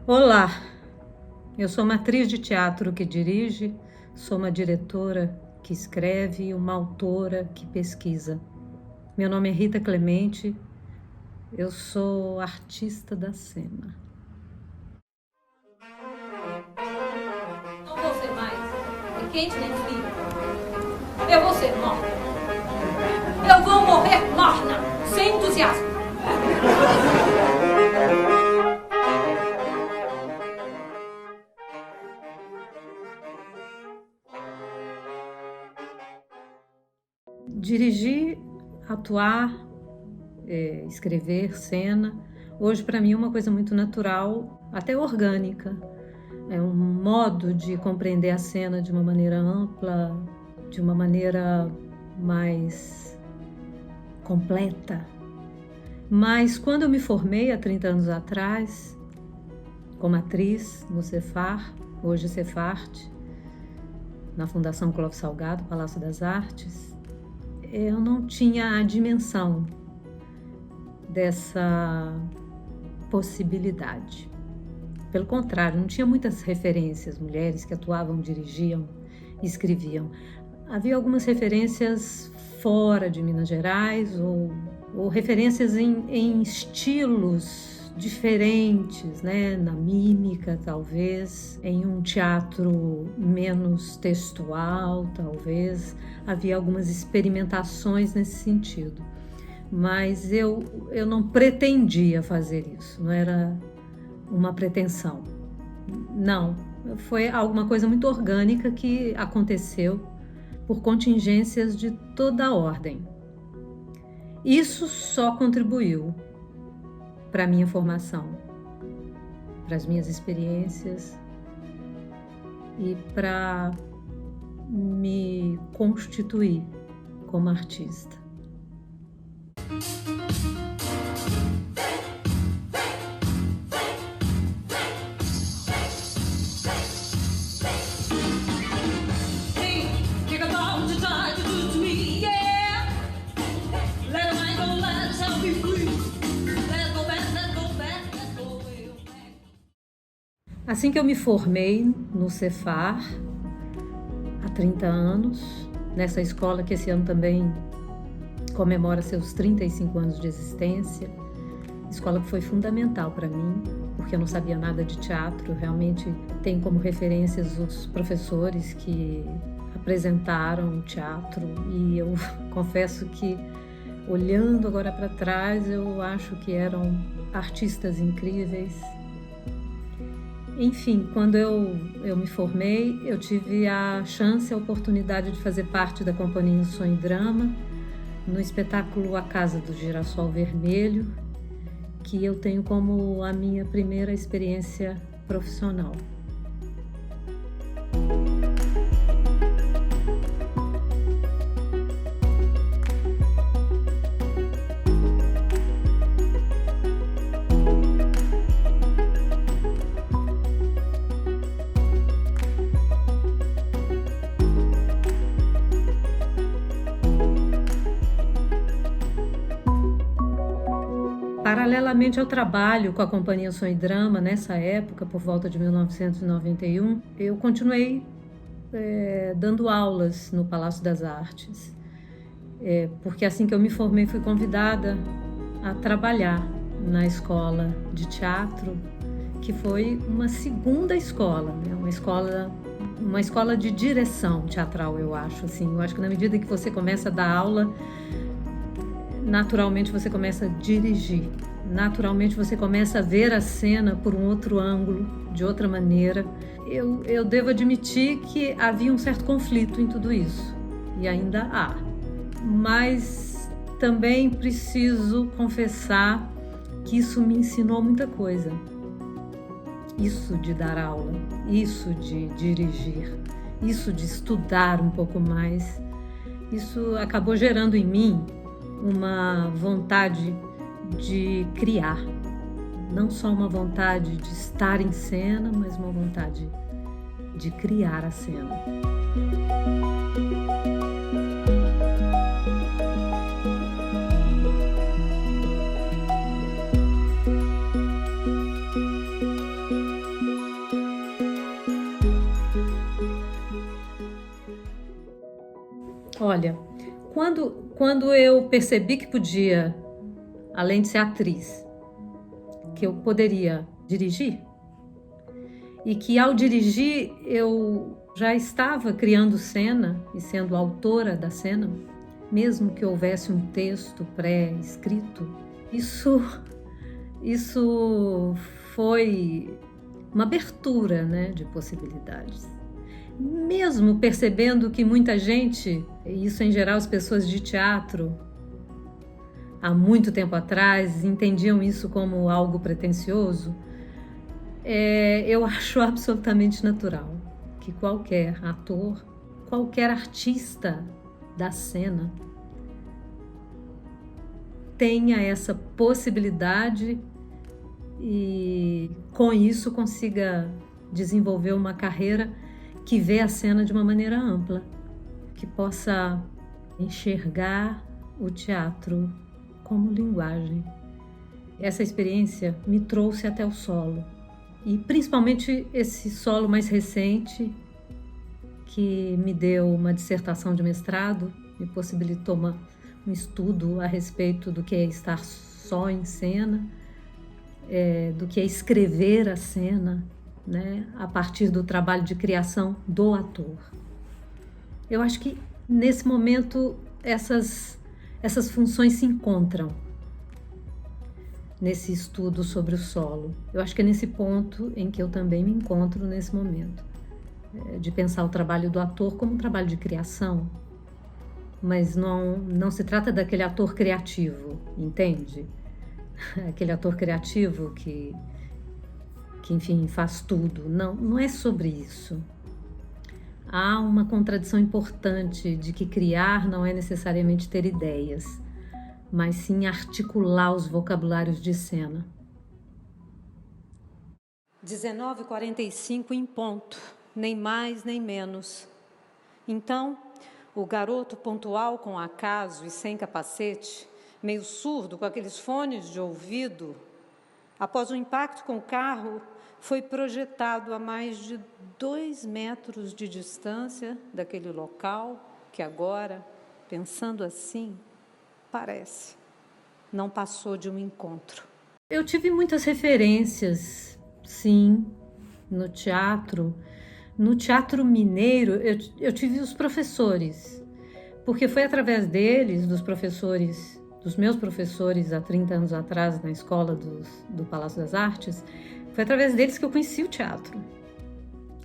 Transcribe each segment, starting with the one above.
Olá, eu sou uma atriz de teatro que dirige, sou uma diretora que escreve e uma autora que pesquisa. Meu nome é Rita Clemente, eu sou artista da cena. Não vou ser mais nem quente nem frio. Eu vou ser morna. Eu vou morrer morna, sem entusiasmo. Dirigir, atuar, escrever cena, hoje para mim é uma coisa muito natural, até orgânica. É um modo de compreender a cena de uma maneira ampla, de uma maneira mais completa. Mas quando eu me formei há 30 anos atrás, como atriz no Cefar, hoje Cefarte, na Fundação Clóvis Salgado, Palácio das Artes, eu não tinha a dimensão dessa possibilidade. Pelo contrário, não tinha muitas referências, mulheres que atuavam, dirigiam, escreviam. Havia algumas referências fora de Minas Gerais ou referências em estilos diferentes, né? Na mímica, talvez, em um teatro menos textual, talvez. Havia algumas experimentações nesse sentido. Mas eu não pretendia fazer isso, não era uma pretensão. Não, foi alguma coisa muito orgânica que aconteceu por contingências de toda a ordem. Isso só contribuiu para a minha formação, para as minhas experiências e para me constituir como artista. Assim que eu me formei no Cefar, há 30 anos, nessa escola que esse ano também comemora seus 35 anos de existência, escola que foi fundamental para mim, porque eu não sabia nada de teatro, realmente tenho como referências os professores que apresentaram o teatro e eu confesso que, olhando agora para trás, eu acho que eram artistas incríveis. Enfim, quando eu me formei, eu tive a chance, a oportunidade de fazer parte da Companhia Sonho e Drama, no espetáculo A Casa do Girassol Vermelho, que eu tenho como a minha primeira experiência profissional. Paralelamente ao trabalho com a Companhia Sonho e Drama, nessa época, por volta de 1991, eu continuei dando aulas no Palácio das Artes, porque assim que eu me formei fui convidada a trabalhar na escola de teatro, que foi uma segunda escola, né? Uma escola de direção teatral, eu acho. Assim, eu acho que na medida que você começa a dar aula, naturalmente você começa a dirigir, naturalmente você começa a ver a cena por um outro ângulo, de outra maneira. Eu devo admitir que havia um certo conflito em tudo isso, e ainda há. Mas também preciso confessar que isso me ensinou muita coisa. Isso de dar aula, isso de dirigir, isso de estudar um pouco mais, isso acabou gerando em mim uma vontade de criar, não só uma vontade de estar em cena, mas uma vontade de criar a cena. Olha, quando eu percebi que podia, além de ser atriz, que eu poderia dirigir, e que ao dirigir eu já estava criando cena e sendo autora da cena, mesmo que houvesse um texto pré-escrito, isso foi uma abertura, né, de possibilidades. Mesmo percebendo que muita gente, e isso em geral as pessoas de teatro, há muito tempo atrás, entendiam isso como algo pretensioso, eu acho absolutamente natural que qualquer ator, qualquer artista da cena tenha essa possibilidade e com isso consiga desenvolver uma carreira que vê a cena de uma maneira ampla, que possa enxergar o teatro como linguagem. Essa experiência me trouxe até o solo, e principalmente esse solo mais recente, que me deu uma dissertação de mestrado, me possibilitou um estudo a respeito do que é estar só em cena, do que é escrever a cena, né, a partir do trabalho de criação do ator. Eu acho que nesse momento essas funções se encontram nesse estudo sobre o solo. Eu acho que é nesse ponto em que eu também me encontro nesse momento, de pensar o trabalho do ator como um trabalho de criação, mas não se trata daquele ator criativo, entende? Aquele ator criativo que enfim, faz tudo. Não é sobre isso. Há uma contradição importante de que criar não é necessariamente ter ideias, mas sim articular os vocabulários de cena. 19h45 em ponto, nem mais nem menos. Então, o garoto pontual com acaso e sem capacete, meio surdo, com aqueles fones de ouvido, após o impacto com o carro, foi projetado a mais de 2 metros de distância daquele local que agora, pensando assim, parece, não passou de um encontro. Eu tive muitas referências, sim, no teatro. No teatro mineiro, eu tive os professores, porque foi através deles, dos meus professores há 30 anos atrás, na escola do Palácio das Artes, foi através deles que eu conheci o teatro.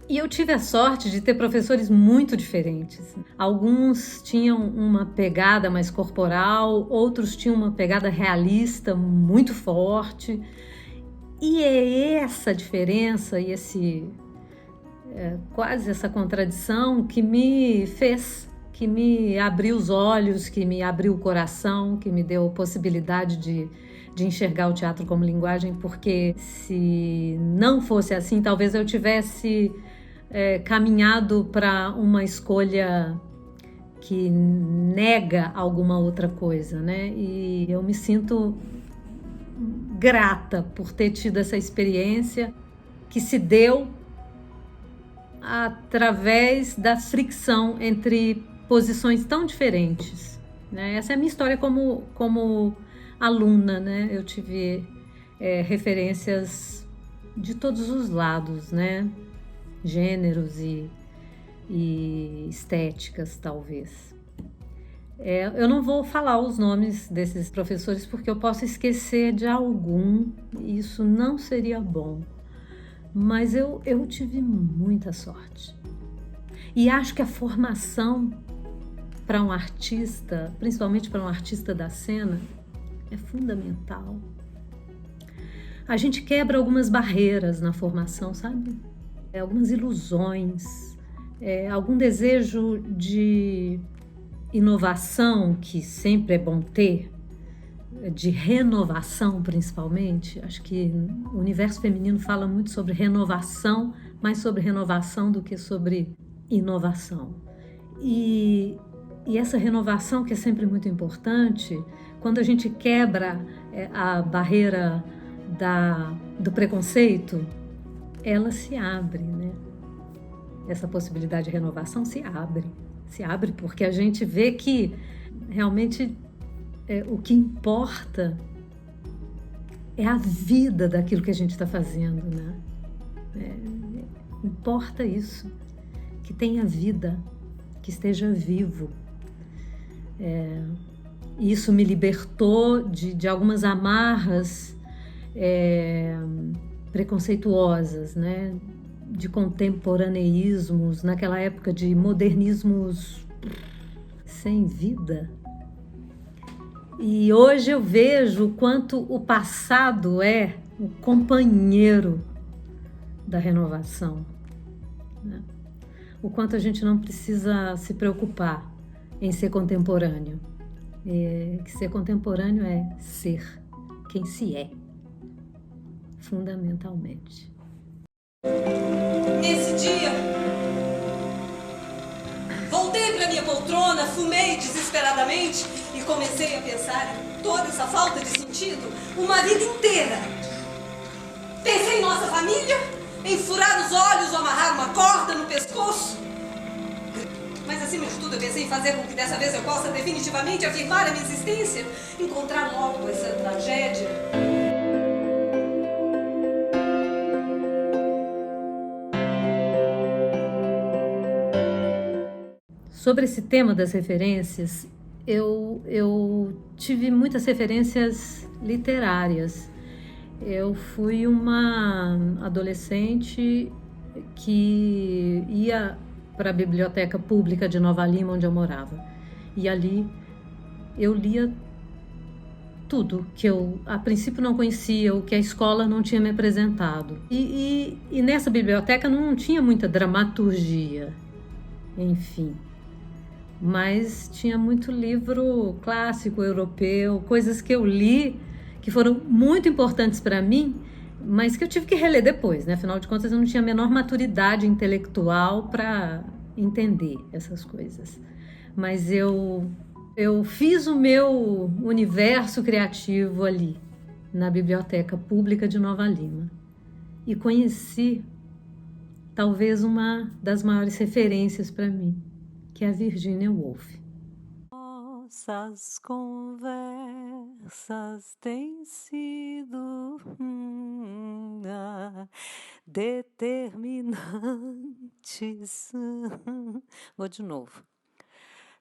E eu tive a sorte de ter professores muito diferentes. Alguns tinham uma pegada mais corporal, outros tinham uma pegada realista muito forte. E é essa diferença e quase essa contradição que me abriu os olhos, que me abriu o coração, que me deu a possibilidade de enxergar o teatro como linguagem, porque se não fosse assim, talvez eu tivesse caminhado para uma escolha que nega alguma outra coisa, né? E eu me sinto grata por ter tido essa experiência que se deu através da fricção entre posições tão diferentes, né? Essa é a minha história como aluna, né? Eu tive referências de todos os lados, né? Gêneros e estéticas, talvez. Eu não vou falar os nomes desses professores porque eu posso esquecer de algum, e isso não seria bom. Mas eu tive muita sorte. E acho que a formação para um artista, principalmente para um artista da cena, é fundamental. A gente quebra algumas barreiras na formação, sabe? Algumas ilusões, algum desejo de inovação que sempre é bom ter, de renovação principalmente. Acho que o universo feminino fala muito sobre renovação, mais sobre renovação do que sobre inovação. E essa renovação, que é sempre muito importante, quando a gente quebra a barreira do preconceito, ela se abre, né? Essa possibilidade de renovação se abre, se abre porque a gente vê que realmente o que importa é a vida daquilo que a gente está fazendo, né? Importa isso, que tenha vida, que esteja vivo. Isso me libertou de algumas amarras preconceituosas, né? De contemporaneísmos, naquela época de modernismos sem vida. E hoje eu vejo o quanto o passado é o companheiro da renovação, né? O quanto a gente não precisa se preocupar em ser contemporâneo. Que ser contemporâneo é ser quem se é, fundamentalmente. Nesse dia, voltei para minha poltrona, fumei desesperadamente e comecei a pensar em toda essa falta de sentido uma vida inteira. Pensei em nossa família, em furar os olhos ou amarrar uma corda no pescoço. Mas acima de tudo eu pensei em fazer com que dessa vez eu possa definitivamente afirmar a minha existência, encontrar logo essa tragédia. Sobre esse tema das referências, eu tive muitas referências literárias. Eu fui uma adolescente que ia para a biblioteca pública de Nova Lima, onde eu morava. E ali eu lia tudo que eu, a princípio, não conhecia, o que a escola não tinha me apresentado. E nessa biblioteca não tinha muita dramaturgia, enfim. Mas tinha muito livro clássico europeu, coisas que eu li que foram muito importantes para mim, mas que eu tive que reler depois, né? Afinal de contas, eu não tinha a menor maturidade intelectual para entender essas coisas. Mas eu fiz o meu universo criativo ali, na Biblioteca Pública de Nova Lima. E conheci talvez uma das maiores referências para mim, que é a Virginia Woolf. Nossas conversas têm sido determinantes. Vou de novo.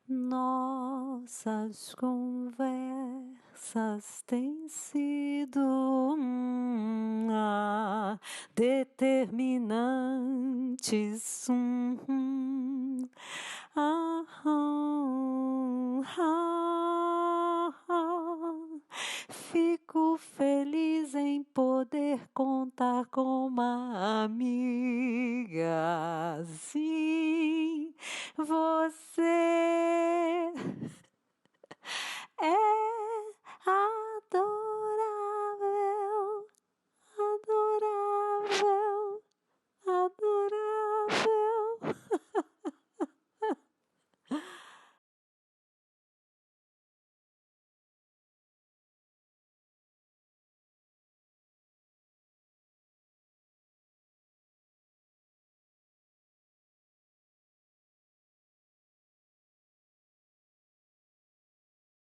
Nossas conversas têm sido determinantes.